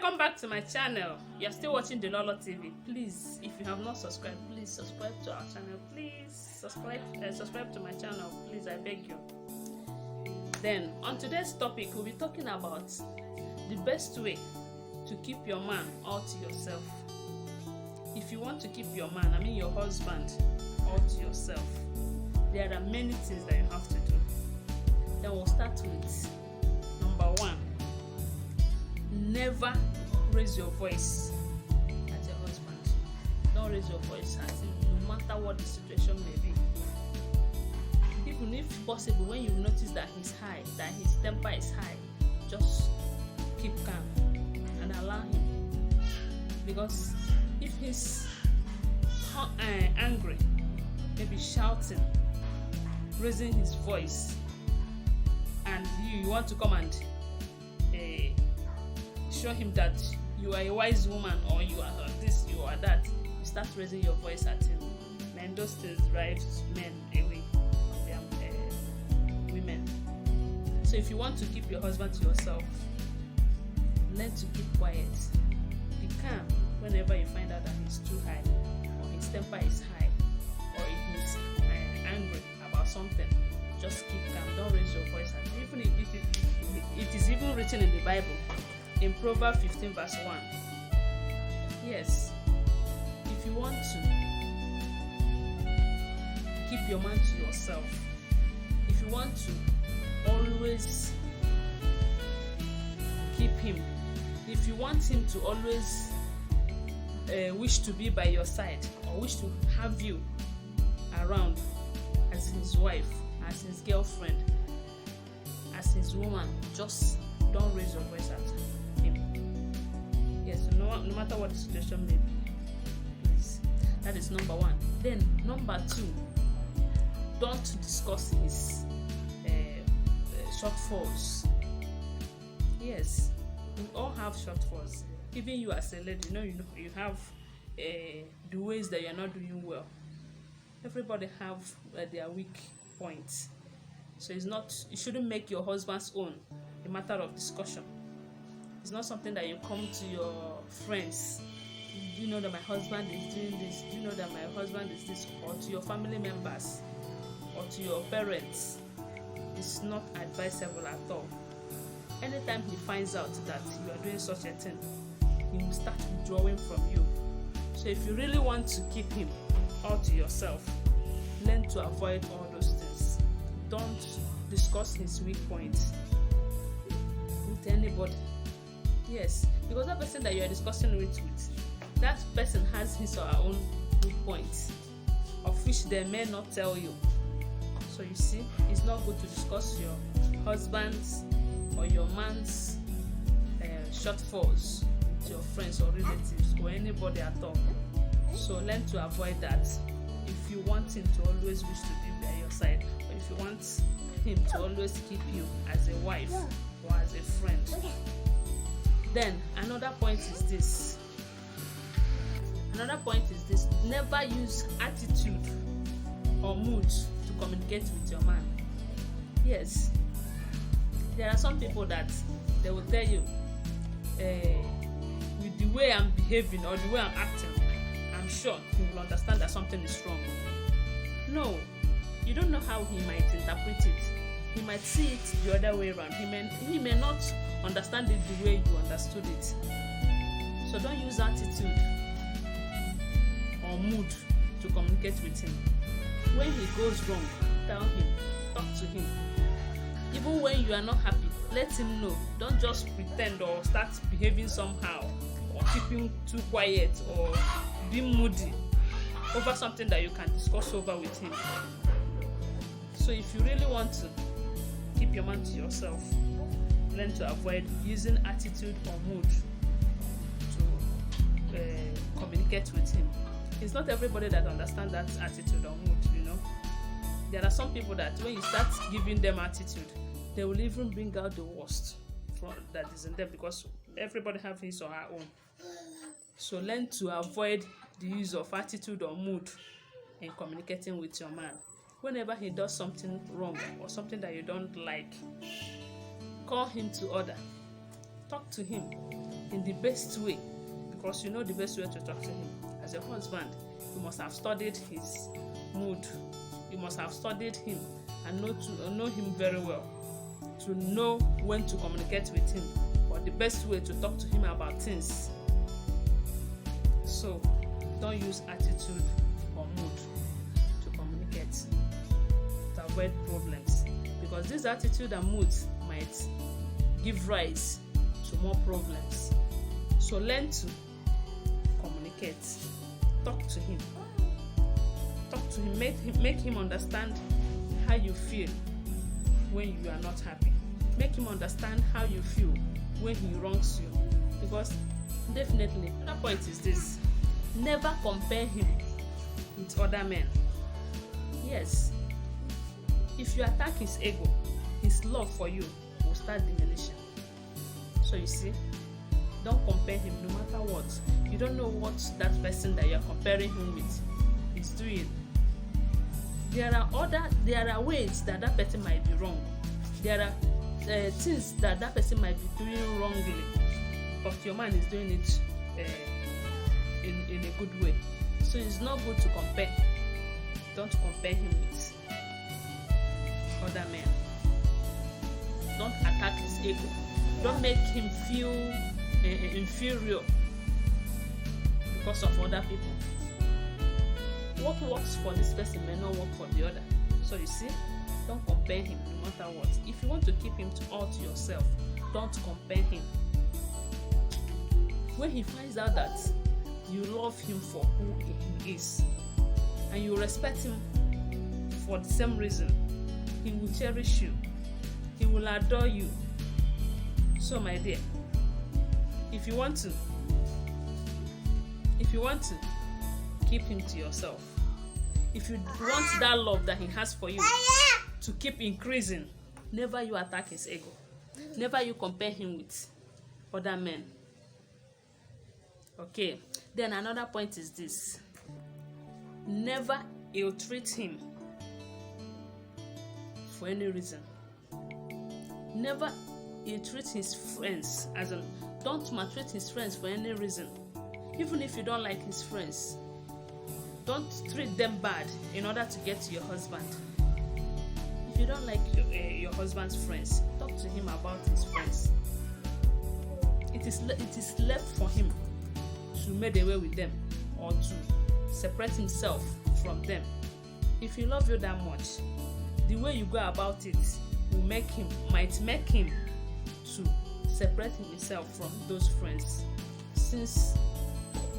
Welcome back to my channel. You're still watching Delolo TV. Please, if you have not subscribed, please subscribe to our channel. Please subscribe to my channel. Please, I beg you. Then, on today's topic, we'll be talking about the best way to keep your man all to yourself. If you want to keep your man, I mean your husband, all to yourself, there are many things that you have to do. Then we'll start with number 1. Never raise your voice at your husband. Don't raise your voice at him, no matter what the situation may be. Even if possible, when you notice that he's high, that his temper is high, just keep calm and allow him. Because if he's angry, maybe shouting, raising his voice, and you want to come and show him that you are a wise woman, or you are this, you are that, you start raising your voice at him, then those things drive men away from their women. So if you want to keep your husband to yourself, learn to keep quiet. Be calm whenever you find out that he's too high, or his temper is high, or he's angry about something. Just keep calm. Don't raise your voice at him. Even if it is even written in the Bible, in Proverbs 15 verse 1. Yes, if you want to keep your man to yourself, if you want to always keep him, if you want him to always wish to be by your side, or wish to have you around as his wife, as his girlfriend, as his woman, just don't raise your voice at him. Yes, no matter what the situation may be, please. That is number 1. Then number 2, don't discuss his shortfalls. Yes, we all have shortfalls. Even you as a lady, you have the ways that you're not doing well. Everybody have their weak points. So it shouldn't make your husband's own a matter of discussion. It's not something that you come to your friends. Do you know that my husband is doing this? Do you know that my husband is this? Or to your family members, or to your parents. It's not advisable at all. Anytime he finds out that you are doing such a thing, he will start withdrawing from you. So if you really want to keep him all to yourself, learn to avoid all those things. Don't discuss his weak points with anybody. Yes, because that person that you are discussing with, that person has his or her own weak points, of which they may not tell you. So you see, it's not good to discuss your husband's or your man's shortfalls with your friends or relatives or anybody at all. So learn to avoid that. If you want him to always wish to be by your side, or if you want him to always keep you as a wife or as a friend. Then another point is this. Never use attitude or mood to communicate with your man. Yes, there are some people that they will tell you, with the way I'm behaving or the way I'm acting, I'm sure he will understand that something is wrong. No, you don't know how he might interpret it. He might see it the other way around. He may not understand it the way you understood it. So don't use attitude or mood to communicate with him. When he goes wrong, tell him, talk to him. Even when you are not happy, let him know. Don't just pretend or start behaving somehow, or keeping too quiet, or being moody over something that you can discuss over with him. So if you really want to keep your man to yourself, learn to avoid using attitude or mood to communicate with him. It's not everybody that understands that attitude or mood, There are some people that when you start giving them attitude, they will even bring out the worst that is in them, because everybody have his or her own. So learn to avoid the use of attitude or mood in communicating with your man. Whenever he does something wrong or something that you don't like, call him to order. Talk to him. in the best way, because you know the best way to talk to him. As a husband, you must have studied his mood. You must have studied him and know him very well, to know when to communicate with him, or the best way to talk to him about things. So don't use attitude or mood to communicate, to avoid problems, because this attitude and mood might give rise to more problems. So learn to communicate. Talk to him. Talk to him. Make him understand how you feel when you are not happy. Make him understand how you feel when he wrongs you. Because definitely, another point is this: never compare him with other men. Yes, if you attack his ego, his love for you will start diminishing. So you see, don't compare him no matter what. You don't know what that person that you are comparing him with is doing. There are ways that person might be wrong. There are things that person might be doing wrongly, but your man is doing it in a good way. So it's not good to compare. Don't compare him with other men. Don't attack his ego. Don't make him feel inferior because of other people. What works for this person may not work for the other. So you see, don't compare him no matter what. If you want to keep him all to yourself, don't compare him. When he finds out that you love him for who he is and you respect him for the same reason, he will cherish you. He will adore you. So my dear, if you want to keep him to yourself, if you want that love that he has for you to keep increasing, never you attack his ego. Never you compare him with other men. Okay, then another point is this: never ill-treat him for any reason. Never ill-treat his friends, as in, don't maltreat his friends for any reason. Even if you don't like his friends, don't treat them bad in order to get to your husband. If you don't like your husband's friends, talk to him about his friends. It is left for him to make away with them or to separate himself from them. If he loves you that much, the way you go about it might make him to separate himself from those friends, since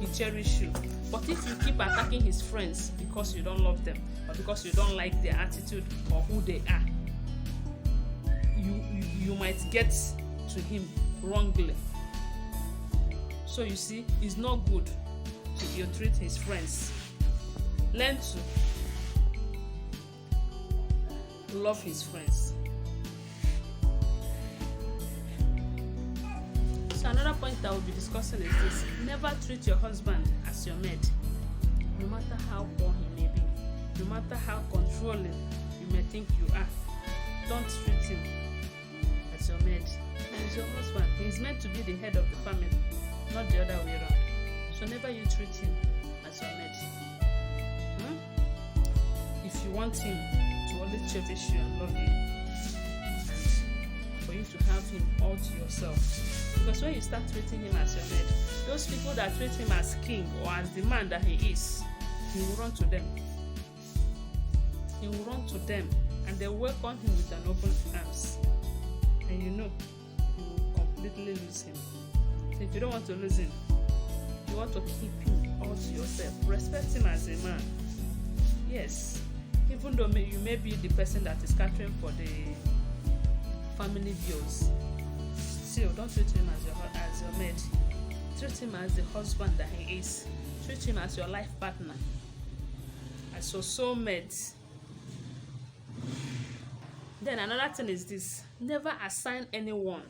he cherishes you. But if you keep attacking his friends because you don't love them, or because you don't like their attitude or who they are, you might get to him wrongly. So you see, it's not good to ill-treat his friends. Learn to love his friends. So another point that we'll be discussing is this: never treat your husband as your maid. No matter how poor he may be, no matter how controlling you may think you are, don't treat him as your maid. He's your husband. He's meant to be the head of the family, not the other way around. So never you treat him as your maid. If you want him to always cherish you and love you, and for you to have him all to yourself, because when you start treating him as your maid, those people that treat him as king or as the man that he is, he will run to them. He will run to them and they will welcome him with an open arms. And you know, you will completely lose him. So if you don't want to lose him, you want to keep him all to yourself. Respect him as a man. Yes, even though you may be the person that is catering for the family bills, still don't treat him as your maid. Treat him as the husband that he is. Treat him as your life partner, as your soulmate. Then another thing is this: never assign anyone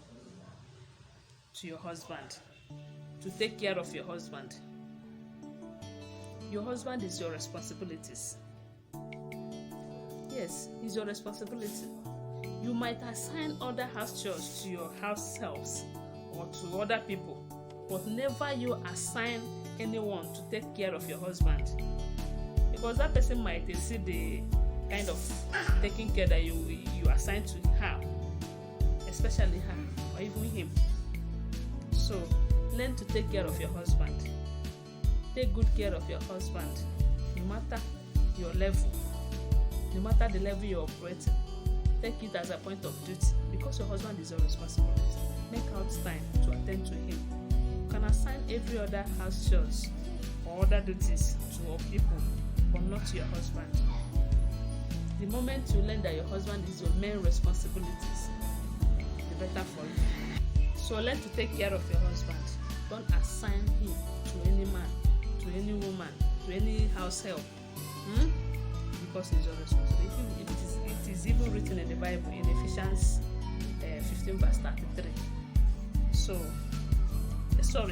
to your husband to take care of your husband. Your husband is your responsibilities. Yes, it's your responsibility. You might assign other house chores to your house helps or to other people, but never you assign anyone to take care of your husband, because that person might exceed the kind of taking care that you assign to her, especially her or even him. So learn to take care of your husband. Take good care of your husband, no matter your level, no matter the level you're operating. Take it as a point of duty, because your husband is your responsibility. Make out time to attend to him. You can assign every other house chores or other duties to people, but not to your husband. The moment you learn that your husband is your main responsibilities, the better for you. So learn to take care of your husband. Don't assign him to any man, to any woman, to any house help, because it's your responsibility. It is even written in the Bible in Ephesians 15 verse 33.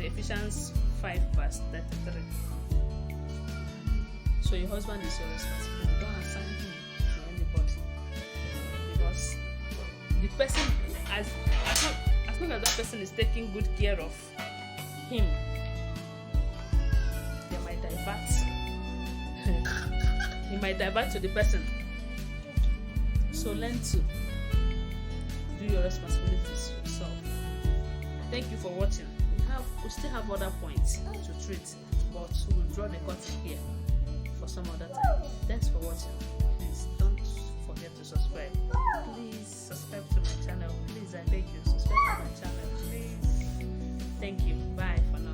Ephesians 5 verse 33. So your husband is your responsibility. Don't assign him to anybody, because the person, as long as that person is taking good care of him, they might divert. He might divert to the person. So learn to do your responsibilities yourself. Thank you for watching. We still have other points to treat, but we'll draw the curtain here for some other time. Thanks for watching. Please don't forget to subscribe. Please subscribe to my channel. Please, I beg you, subscribe to my channel. Please. Thank you. Bye for now.